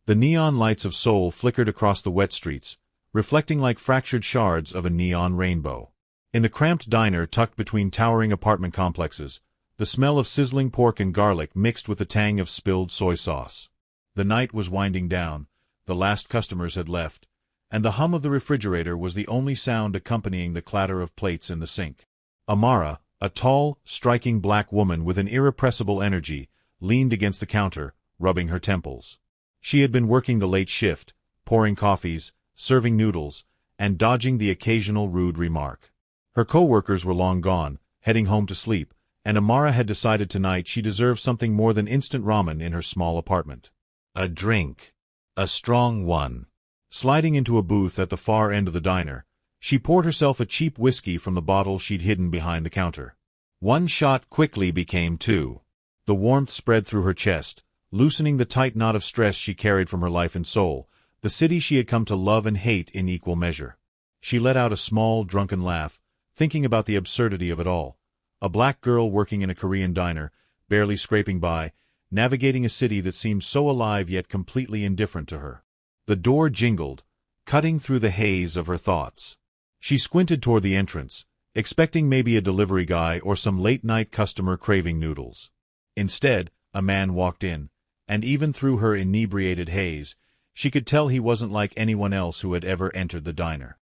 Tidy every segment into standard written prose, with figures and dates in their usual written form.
The neon lights of Seoul flickered across the wet streets, reflecting like fractured shards of a neon rainbow. In the cramped diner tucked between towering apartment complexes, the smell of sizzling pork and garlic mixed with the tang of spilled soy sauce. The night was winding down, the last customers had left, and the hum of the refrigerator was the only sound accompanying the clatter of plates in the sink. Amara, a tall, striking black woman with an irrepressible energy, leaned against the counter, rubbing her temples. She had been working the late shift, pouring coffees, serving noodles, and dodging the occasional rude remark. Her co-workers were long gone, heading home to sleep, and Amara had decided tonight she deserved something more than instant ramen in her small apartment. A drink. A strong one. Sliding into a booth at the far end of the diner, she poured herself a cheap whiskey from the bottle she'd hidden behind the counter. One shot quickly became two. The warmth spread through her chest, loosening the tight knot of stress she carried from her life in Seoul, the city she had come to love and hate in equal measure. She let out a small, drunken laugh, thinking about the absurdity of it all. A black girl working in a Korean diner, barely scraping by, navigating a city that seemed so alive yet completely indifferent to her. The door jingled, cutting through the haze of her thoughts. She squinted toward the entrance, expecting maybe a delivery guy or some late-night customer craving noodles. Instead, a man walked in, and even through her inebriated haze, she could tell he wasn't like anyone else who had ever entered the diner.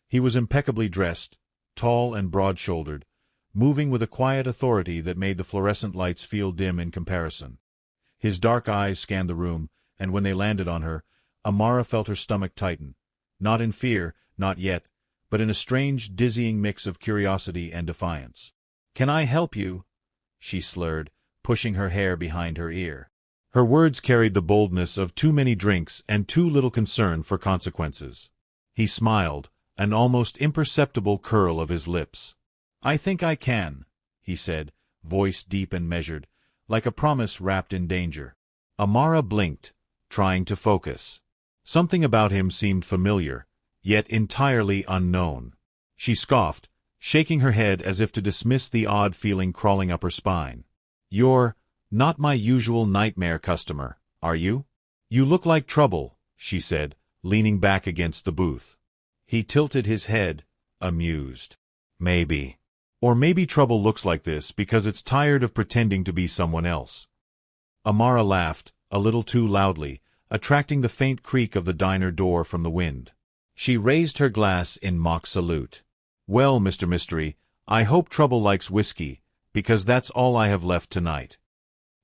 He was impeccably dressed, tall and broad-shouldered, moving with a quiet authority that made the fluorescent lights feel dim in comparison. His dark eyes scanned the room, and when they landed on her, Amara felt her stomach tighten, not in fear, not yet, but in a strange, dizzying mix of curiosity and defiance. "Can I help you?" she slurred, pushing her hair behind her ear. Her words carried the boldness of too many drinks and too little concern for consequences. He smiled, an almost imperceptible curl of his lips. "I think I can," he said, voice deep and measured, like a promise wrapped in danger. Amara blinked, trying to focus. Something about him seemed familiar, yet entirely unknown. She scoffed, shaking her head as if to dismiss the odd feeling crawling up her spine. "You're not my usual nightmare customer, are you?" "You look like trouble," she said, leaning back against the booth. He tilted his head, amused. "Maybe. Or maybe trouble looks like this because it's tired of pretending to be someone else." Amara laughed, a little too loudly, attracting the faint creak of the diner door from the wind. She raised her glass in mock salute. "Well, Mr. Mystery, I hope trouble likes whiskey, because that's all I have left tonight."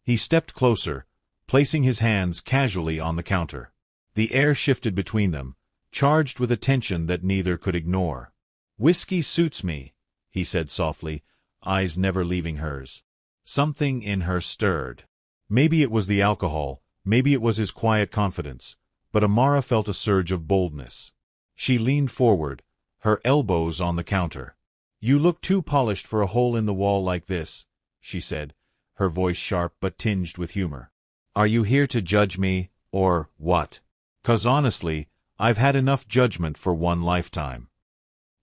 He stepped closer, placing his hands casually on the counter. The air shifted between them, charged with a tension that neither could ignore. "Whiskey suits me," he said softly, eyes never leaving hers. Something in her stirred. Maybe it was the alcohol, maybe it was his quiet confidence, but Amara felt a surge of boldness. She leaned forward, her elbows on the counter. "You look too polished for a hole in the wall like this," she said, her voice sharp but tinged with humor. "Are you here to judge me, or what? 'Cause honestly, I've had enough judgment for one lifetime."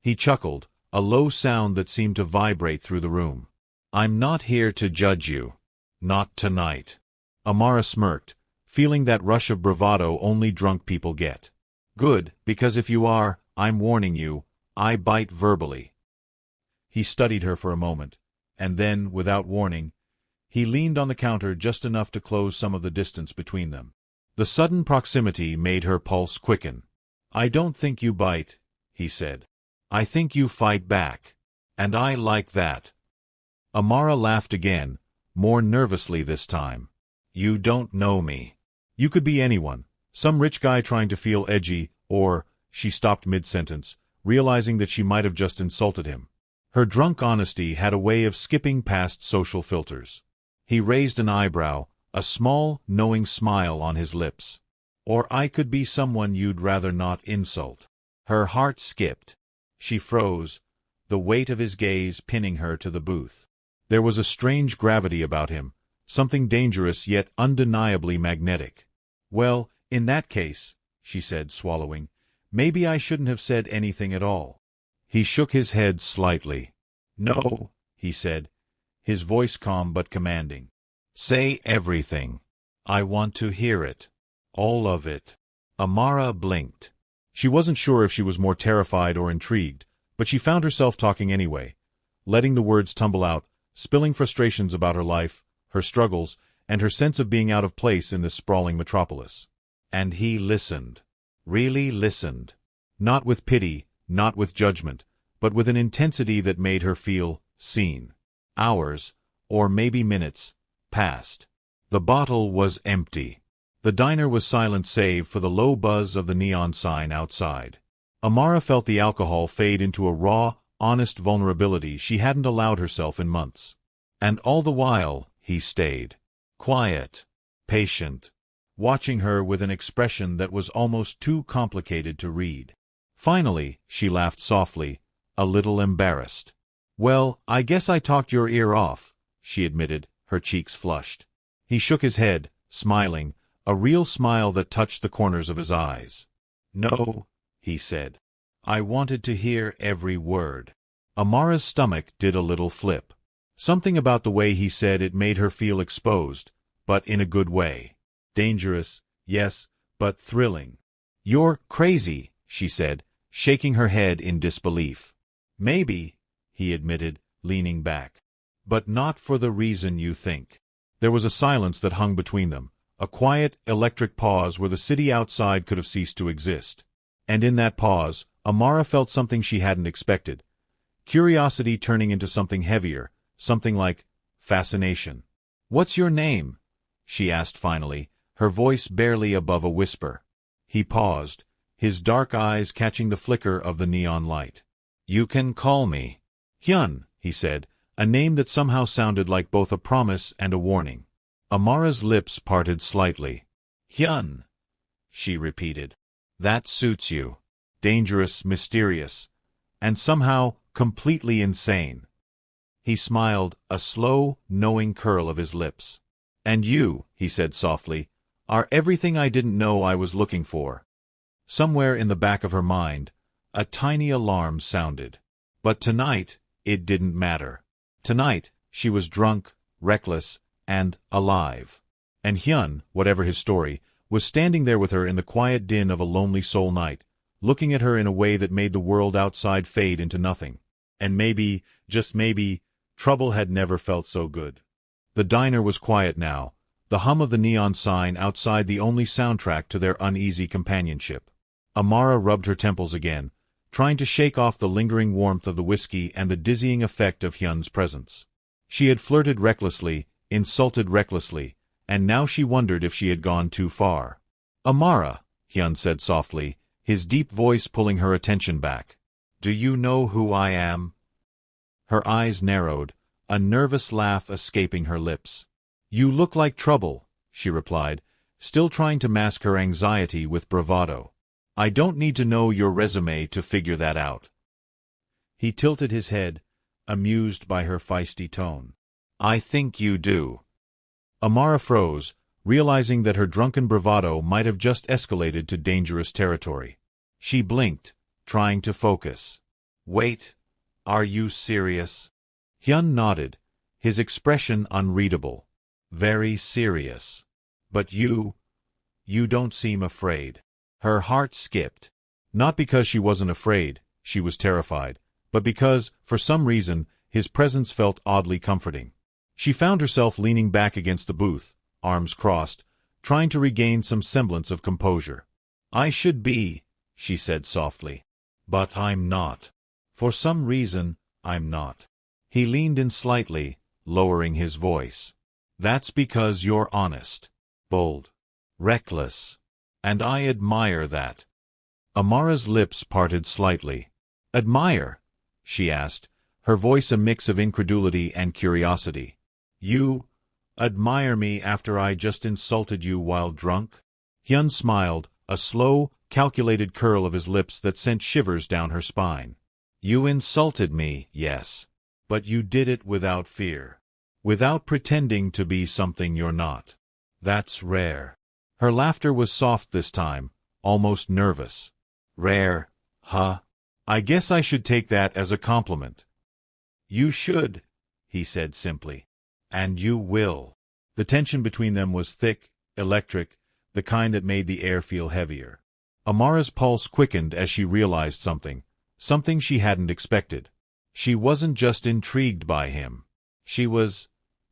He chuckled, a low sound that seemed to vibrate through the room. "I'm not here to judge you. Not tonight." Amara smirked, feeling that rush of bravado only drunk people get. "Good, because if you are, I'm warning you, I bite verbally." He studied her for a moment, and then, without warning, he leaned on the counter just enough to close some of the distance between them. The sudden proximity made her pulse quicken. "I don't think you bite," he said. "I think you fight back. And I like that." Amara laughed again, more nervously this time. "You don't know me. You could be anyone, some rich guy trying to feel edgy, or—" She stopped mid-sentence, realizing that she might have just insulted him. Her drunk honesty had a way of skipping past social filters. He raised an eyebrow, a small, knowing smile on his lips. "Or I could be someone you'd rather not insult." Her heart skipped. She froze, the weight of his gaze pinning her to the booth. There was a strange gravity about him, something dangerous yet undeniably magnetic. "Well, in that case," she said, swallowing, "maybe I shouldn't have said anything at all." He shook his head slightly. "No," he said, his voice calm but commanding. "Say everything. I want to hear it. All of it. Amara blinked. She wasn't sure if she was more terrified or intrigued, but she found herself talking anyway, letting the words tumble out, spilling frustrations about her life, her struggles, and her sense of being out of place in this sprawling metropolis. And he listened. Really listened. Not with pity, not with judgment, but with an intensity that made her feel seen. Hours, or maybe minutes, passed. The bottle was empty. The diner was silent save for the low buzz of the neon sign outside. Amara felt the alcohol fade into a raw, honest vulnerability she hadn't allowed herself in months. And all the while, he stayed. Quiet. Patient. Watching her with an expression that was almost too complicated to read. Finally, she laughed softly, a little embarrassed. "Well, I guess I talked your ear off," she admitted, her cheeks flushed. He shook his head, smiling, a real smile that touched the corners of his eyes. "No," he said. "I wanted to hear every word." Amara's stomach did a little flip. Something about the way he said it made her feel exposed, but in a good way. Dangerous, yes, but thrilling. "You're crazy," she said, shaking her head in disbelief. "Maybe," he admitted, leaning back. "But not for the reason you think." There was a silence that hung between them, a quiet, electric pause where the city outside could have ceased to exist. And in that pause, Amara felt something she hadn't expected. Curiosity turning into something heavier, something like fascination. "What's your name?" she asked finally, her voice barely above a whisper. He paused, his dark eyes catching the flicker of the neon light. "You can call me Hyun," he said, a name that somehow sounded like both a promise and a warning. Amara's lips parted slightly. "Hyun," she repeated. "That suits you. Dangerous, mysterious, and somehow completely insane." He smiled, a slow, knowing curl of his lips. "And you," he said softly, "are everything I didn't know I was looking for." Somewhere in the back of her mind, a tiny alarm sounded. But tonight, it didn't matter. Tonight, she was drunk, reckless, and alive. And Hyun, whatever his story, was standing there with her in the quiet din of a lonely soul night, looking at her in a way that made the world outside fade into nothing. And maybe, just maybe, trouble had never felt so good. The diner was quiet now, the hum of the neon sign outside the only soundtrack to their uneasy companionship. Amara rubbed her temples again, trying to shake off the lingering warmth of the whiskey and the dizzying effect of Hyun's presence. She had flirted recklessly, insulted recklessly, and now she wondered if she had gone too far. "Amara," Hyun said softly, his deep voice pulling her attention back. "Do you know who I am?" Her eyes narrowed, a nervous laugh escaping her lips. "You look like trouble," she replied, still trying to mask her anxiety with bravado. "I don't need to know your resume to figure that out." He tilted his head, amused by her feisty tone. "I think you do." Amara froze, realizing that her drunken bravado might have just escalated to dangerous territory. She blinked, trying to focus. "Wait, are you serious?" Hyun nodded, his expression unreadable. "Very serious. But you don't seem afraid." Her heart skipped. Not because she wasn't afraid, she was terrified, but because, for some reason, his presence felt oddly comforting. She found herself leaning back against the booth, arms crossed, trying to regain some semblance of composure. "I should be," she said softly. "But I'm not. For some reason, I'm not." He leaned in slightly, lowering his voice. "That's because you're honest, bold, reckless. And I admire that." Amara's lips parted slightly. "Admire?" she asked, her voice a mix of incredulity and curiosity. "You admire me after I just insulted you while drunk?" Hyun smiled, a slow, calculated curl of his lips that sent shivers down her spine. "You insulted me, yes. But you did it without fear. Without pretending to be something you're not. That's rare." Her laughter was soft this time, almost nervous. "Rare, huh? I guess I should take that as a compliment." "You should," he said simply. "And you will." The tension between them was thick, electric, the kind that made the air feel heavier. Amara's pulse quickened as she realized something she hadn't expected. She wasn't just intrigued by him. She was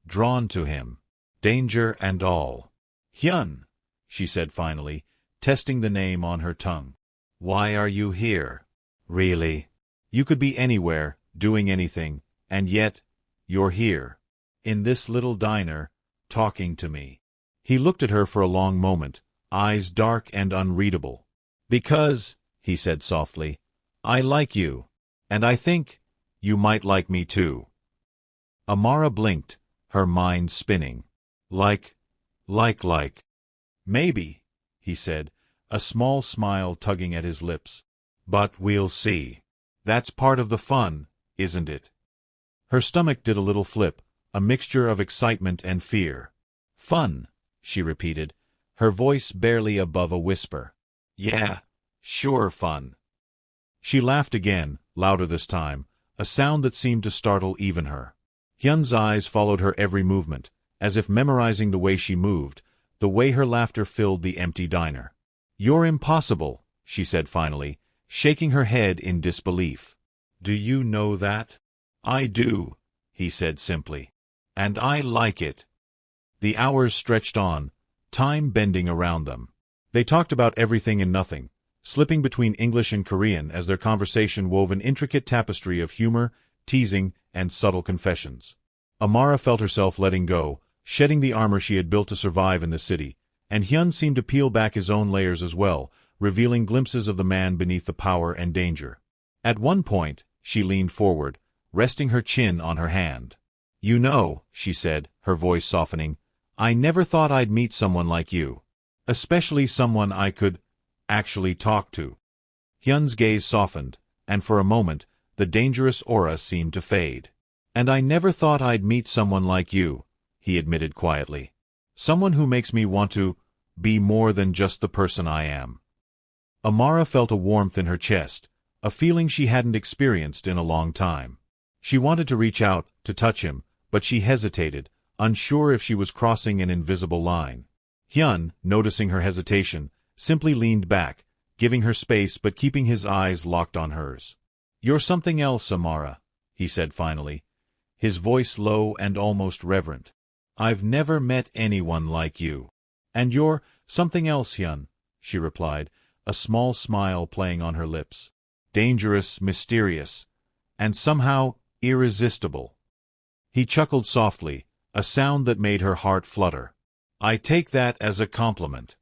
drawn to him, danger and all. "Hyun," she said finally, testing the name on her tongue. "Why are you here? Really? You could be anywhere, doing anything, and yet, you're here, in this little diner, talking to me." He looked at her for a long moment, eyes dark and unreadable. "Because," he said softly, "I like you, and I think you might like me too." Amara blinked, her mind spinning. Like. "Maybe," he said, a small smile tugging at his lips. "But we'll see. That's part of the fun, isn't it?" Her stomach did a little flip, a mixture of excitement and fear. "Fun," she repeated, her voice barely above a whisper. "Yeah, sure fun." She laughed again, louder this time, a sound that seemed to startle even her. Hyun's eyes followed her every movement, as if memorizing the way she moved, the way her laughter filled the empty diner. "You're impossible," she said finally, shaking her head in disbelief. "Do you know that?" "I do," he said simply. "And I like it." The hours stretched on, time bending around them. They talked about everything and nothing, slipping between English and Korean as their conversation wove an intricate tapestry of humor, teasing, and subtle confessions. Amara felt herself letting go, shedding the armor she had built to survive in the city, and Hyun seemed to peel back his own layers as well, revealing glimpses of the man beneath the power and danger. At one point, she leaned forward, resting her chin on her hand. "You know," she said, her voice softening, "I never thought I'd meet someone like you. Especially someone I could actually talk to." Hyun's gaze softened, and for a moment, the dangerous aura seemed to fade. "And I never thought I'd meet someone like you," he admitted quietly. "Someone who makes me want to be more than just the person I am." Amara felt a warmth in her chest, a feeling she hadn't experienced in a long time. She wanted to reach out, to touch him, but she hesitated, unsure if she was crossing an invisible line. Hyun, noticing her hesitation, simply leaned back, giving her space but keeping his eyes locked on hers. "You're something else, Amara," he said finally, his voice low and almost reverent. "I've never met anyone like you." "And you're something else, Hyun," she replied, a small smile playing on her lips. "Dangerous, mysterious, and somehow irresistible." He chuckled softly, a sound that made her heart flutter. "I take that as a compliment."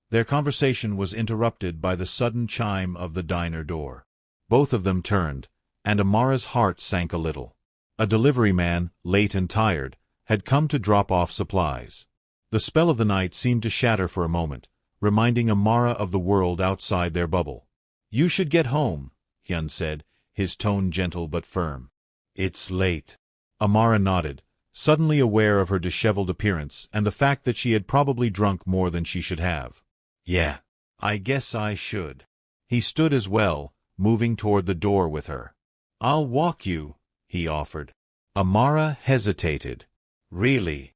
Their conversation was interrupted by the sudden chime of the diner door. Both of them turned, and Amara's heart sank a little. A delivery man, late and tired, had come to drop off supplies. The spell of the night seemed to shatter for a moment, reminding Amara of the world outside their bubble. "You should get home," Hyun said, his tone gentle but firm. "It's late." Amara nodded, suddenly aware of her disheveled appearance and the fact that she had probably drunk more than she should have. "Yeah, I guess I should." He stood as well, moving toward the door with her. "I'll walk you," he offered. Amara hesitated. "Really?"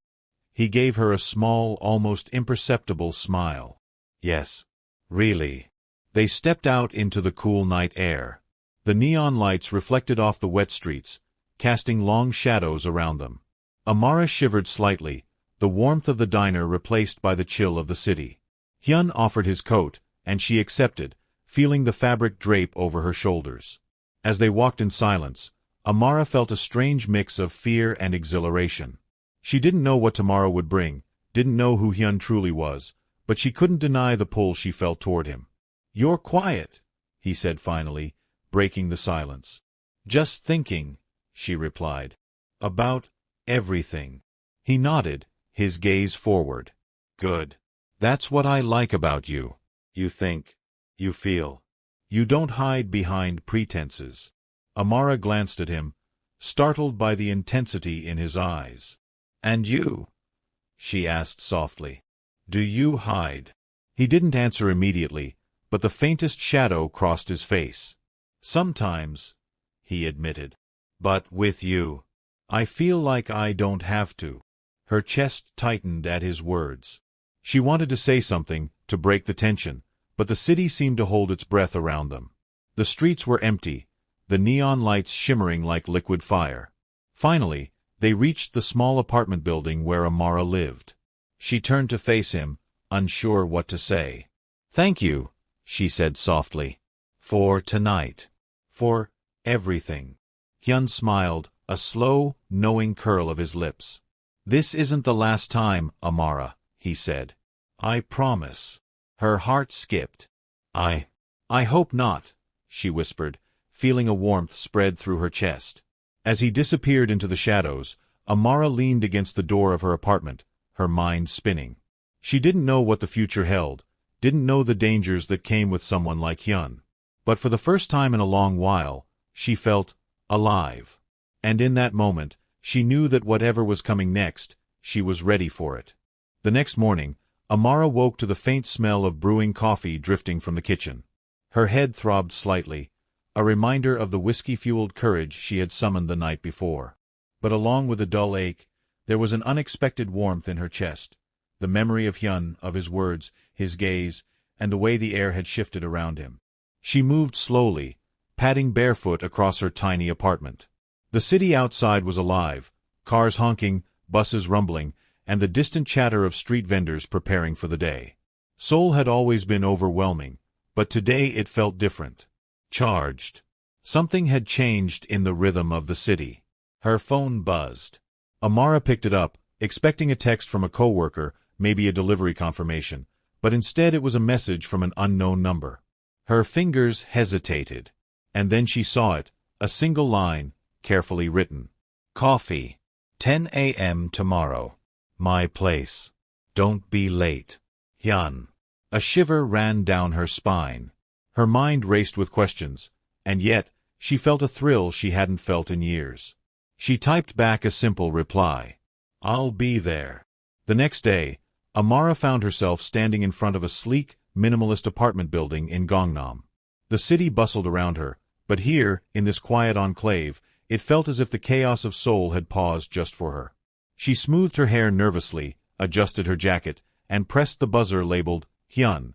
He gave her a small, almost imperceptible smile. "Yes, really." They stepped out into the cool night air. The neon lights reflected off the wet streets, casting long shadows around them. Amara shivered slightly, the warmth of the diner replaced by the chill of the city. Hyun offered his coat, and she accepted, feeling the fabric drape over her shoulders. As they walked in silence, Amara felt a strange mix of fear and exhilaration. She didn't know what tomorrow would bring, didn't know who Hyun truly was, but she couldn't deny the pull she felt toward him. "You're quiet," he said finally, breaking the silence. "Just thinking," she replied. "About everything." He nodded, his gaze forward. "Good. That's what I like about you. You think. You feel. You don't hide behind pretenses." Amara glanced at him, startled by the intensity in his eyes. "And you?" she asked softly. "Do you hide?" He didn't answer immediately, but the faintest shadow crossed his face. "Sometimes," he admitted. "But with you, I feel like I don't have to." Her chest tightened at his words. She wanted to say something, to break the tension, but the city seemed to hold its breath around them. The streets were empty, the neon lights shimmering like liquid fire. Finally, they reached the small apartment building where Amara lived. She turned to face him, unsure what to say. "Thank you," she said softly. "For tonight. For everything." Hyun smiled, a slow, knowing curl of his lips. "This isn't the last time, Amara," he said. "I promise." Her heart skipped. I hope not," she whispered, feeling a warmth spread through her chest. As he disappeared into the shadows, Amara leaned against the door of her apartment, her mind spinning. She didn't know what the future held, didn't know the dangers that came with someone like Hyun. But for the first time in a long while, she felt alive. And in that moment, she knew that whatever was coming next, she was ready for it. The next morning, Amara woke to the faint smell of brewing coffee drifting from the kitchen. Her head throbbed slightly, a reminder of the whiskey-fueled courage she had summoned the night before. But along with the dull ache, there was an unexpected warmth in her chest, the memory of Hyun, of his words, his gaze, and the way the air had shifted around him. She moved slowly, padding barefoot across her tiny apartment. The city outside was alive, cars honking, buses rumbling, and the distant chatter of street vendors preparing for the day. Seoul had always been overwhelming, but today it felt different. Charged. Something had changed in the rhythm of the city. Her phone buzzed. Amara picked it up, expecting a text from a coworker, maybe a delivery confirmation, but instead it was a message from an unknown number. Her fingers hesitated, and then she saw it, a single line, carefully written. "Coffee. 10 a.m. tomorrow. My place. Don't be late. Hyun." A shiver ran down her spine. Her mind raced with questions, and yet, she felt a thrill she hadn't felt in years. She typed back a simple reply. "I'll be there." The next day, Amara found herself standing in front of a sleek, minimalist apartment building in Gangnam. The city bustled around her, but here, in this quiet enclave, it felt as if the chaos of Seoul had paused just for her. She smoothed her hair nervously, adjusted her jacket, and pressed the buzzer labeled Hyun.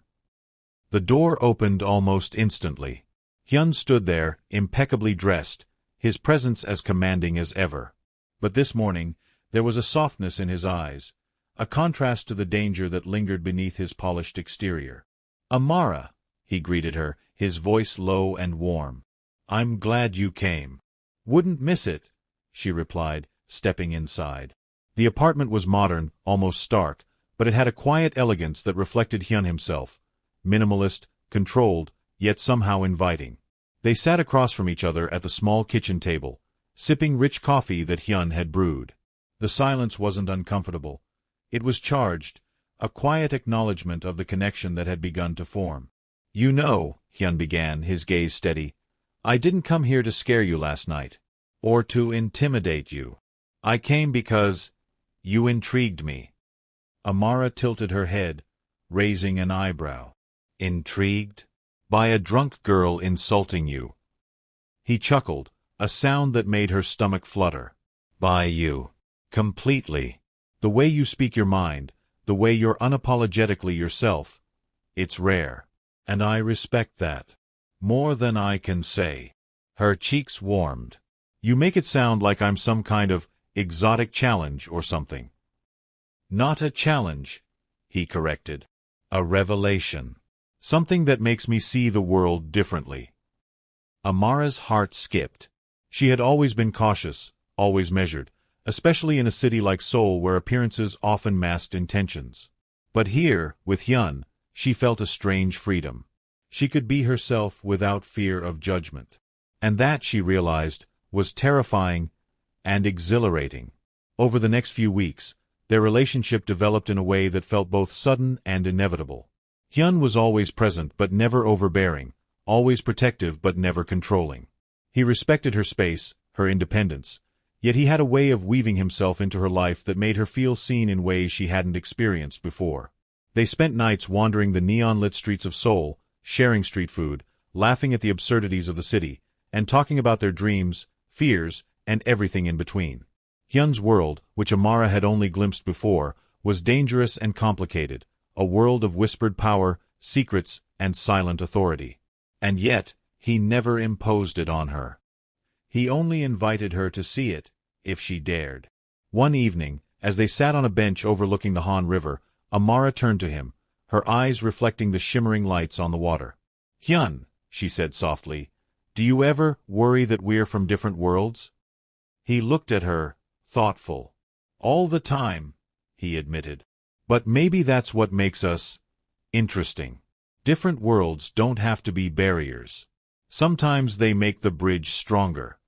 The door opened almost instantly. Hyun stood there, impeccably dressed, his presence as commanding as ever. But this morning, there was a softness in his eyes, a contrast to the danger that lingered beneath his polished exterior. "Amara," he greeted her, his voice low and warm. "I'm glad you came." "Wouldn't miss it," she replied, stepping inside. The apartment was modern, almost stark, but it had a quiet elegance that reflected Hyun himself, minimalist, controlled, yet somehow inviting. They sat across from each other at the small kitchen table, sipping rich coffee that Hyun had brewed. The silence wasn't uncomfortable. It was charged, a quiet acknowledgement of the connection that had begun to form. "You know," Hyun began, his gaze steady, "I didn't come here to scare you last night, or to intimidate you. I came because you intrigued me." Amara tilted her head, raising an eyebrow. "Intrigued? By a drunk girl insulting you?" He chuckled, a sound that made her stomach flutter. "By you. Completely. The way you speak your mind, the way you're unapologetically yourself, it's rare. And I respect that. More than I can say." Her cheeks warmed. "You make it sound like I'm some kind of exotic challenge or something." "Not a challenge," he corrected. "A revelation. Something that makes me see the world differently." Amara's heart skipped. She had always been cautious, always measured, especially in a city like Seoul where appearances often masked intentions. But here, with Hyun, she felt a strange freedom. She could be herself without fear of judgment. And that, she realized, was terrifying and exhilarating. Over the next few weeks, their relationship developed in a way that felt both sudden and inevitable. Hyun was always present but never overbearing, always protective but never controlling. He respected her space, her independence, yet he had a way of weaving himself into her life that made her feel seen in ways she hadn't experienced before. They spent nights wandering the neon-lit streets of Seoul, sharing street food, laughing at the absurdities of the city, and talking about their dreams, fears, and everything in between. Hyun's world, which Amara had only glimpsed before, was dangerous and complicated, a world of whispered power, secrets, and silent authority. And yet, he never imposed it on her. He only invited her to see it, if she dared. One evening, as they sat on a bench overlooking the Han River, Amara turned to him, her eyes reflecting the shimmering lights on the water. "Hyun," she said softly, "do you ever worry that we're from different worlds?" He looked at her, thoughtful. "All the time," he admitted. "But maybe that's what makes us interesting. Different worlds don't have to be barriers. Sometimes they make the bridge stronger."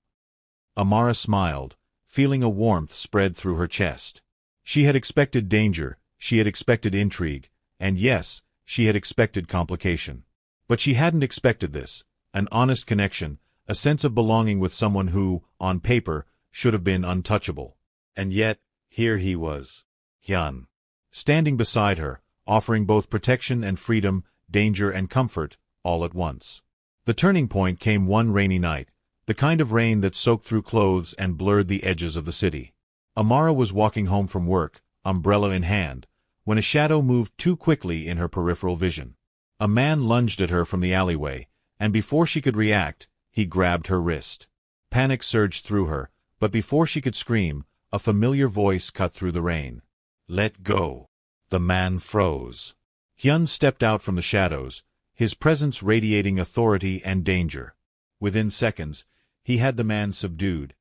Amara smiled, feeling a warmth spread through her chest. She had expected danger, she had expected intrigue, and yes, she had expected complication. But she hadn't expected this, an honest connection, a sense of belonging with someone who, on paper, should have been untouchable. And yet, here he was. Hyun. Standing beside her, offering both protection and freedom, danger and comfort, all at once. The turning point came one rainy night, the kind of rain that soaked through clothes and blurred the edges of the city. Amara was walking home from work, umbrella in hand, when a shadow moved too quickly in her peripheral vision. A man lunged at her from the alleyway, and before she could react, he grabbed her wrist. Panic surged through her, but before she could scream, a familiar voice cut through the rain. "Let go." The man froze. Hyun stepped out from the shadows, his presence radiating authority and danger. Within seconds, he had the man subdued,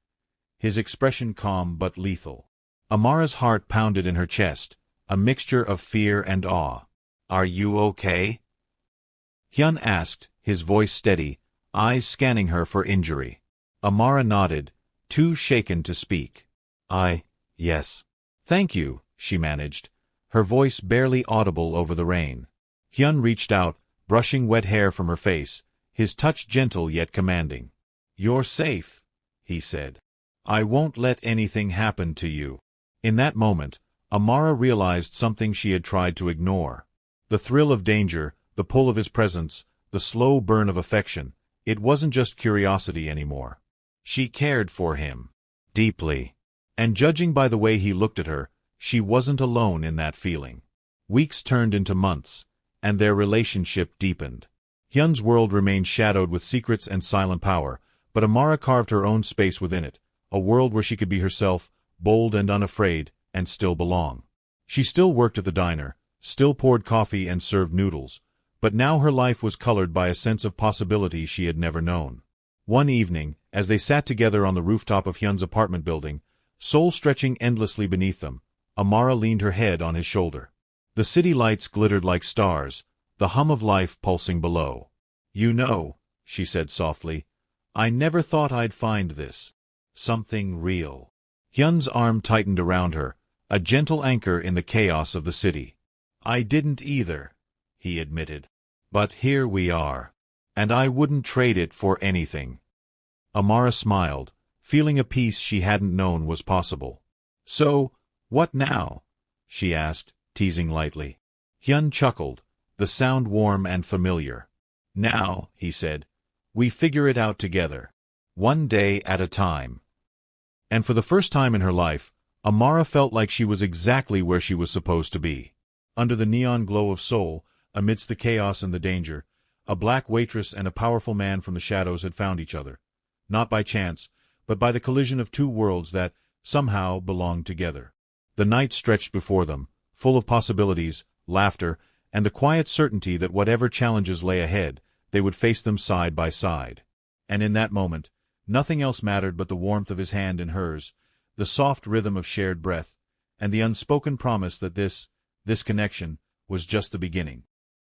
his expression calm but lethal. Amara's heart pounded in her chest, a mixture of fear and awe. "Are you okay?" Hyun asked, his voice steady, eyes scanning her for injury. Amara nodded, too shaken to speak. Yes. "Thank you," she managed, her voice barely audible over the rain. Hyun reached out, brushing wet hair from her face, his touch gentle yet commanding. "You're safe," he said. "I won't let anything happen to you." In that moment, Amara realized something she had tried to ignore. The thrill of danger, the pull of his presence, the slow burn of affection, it wasn't just curiosity anymore. She cared for him. Deeply. And judging by the way he looked at her, she wasn't alone in that feeling. Weeks turned into months, and their relationship deepened. Hyun's world remained shadowed with secrets and silent power, but Amara carved her own space within it, a world where she could be herself, bold and unafraid, and still belong. She still worked at the diner, still poured coffee and served noodles, but now her life was colored by a sense of possibility she had never known. One evening, as they sat together on the rooftop of Hyun's apartment building, soul stretching endlessly beneath them, Amara leaned her head on his shoulder. The city lights glittered like stars, the hum of life pulsing below. "You know," she said softly, "I never thought I'd find this. Something real." Hyun's arm tightened around her, a gentle anchor in the chaos of the city. "I didn't either," he admitted. "But here we are. And I wouldn't trade it for anything." Amara smiled, feeling a peace she hadn't known was possible. "So, what now?" she asked, teasing lightly. Hyun chuckled, the sound warm and familiar. "Now," he said, "we figure it out together. One day at a time." And for the first time in her life, Amara felt like she was exactly where she was supposed to be. Under the neon glow of Seoul, amidst the chaos and the danger, a black waitress and a powerful man from the shadows had found each other. Not by chance, but by the collision of two worlds that, somehow, belonged together. The night stretched before them, full of possibilities, laughter, and the quiet certainty that whatever challenges lay ahead, they would face them side by side. And in that moment, nothing else mattered but the warmth of his hand in hers, the soft rhythm of shared breath, and the unspoken promise that this connection, was just the beginning.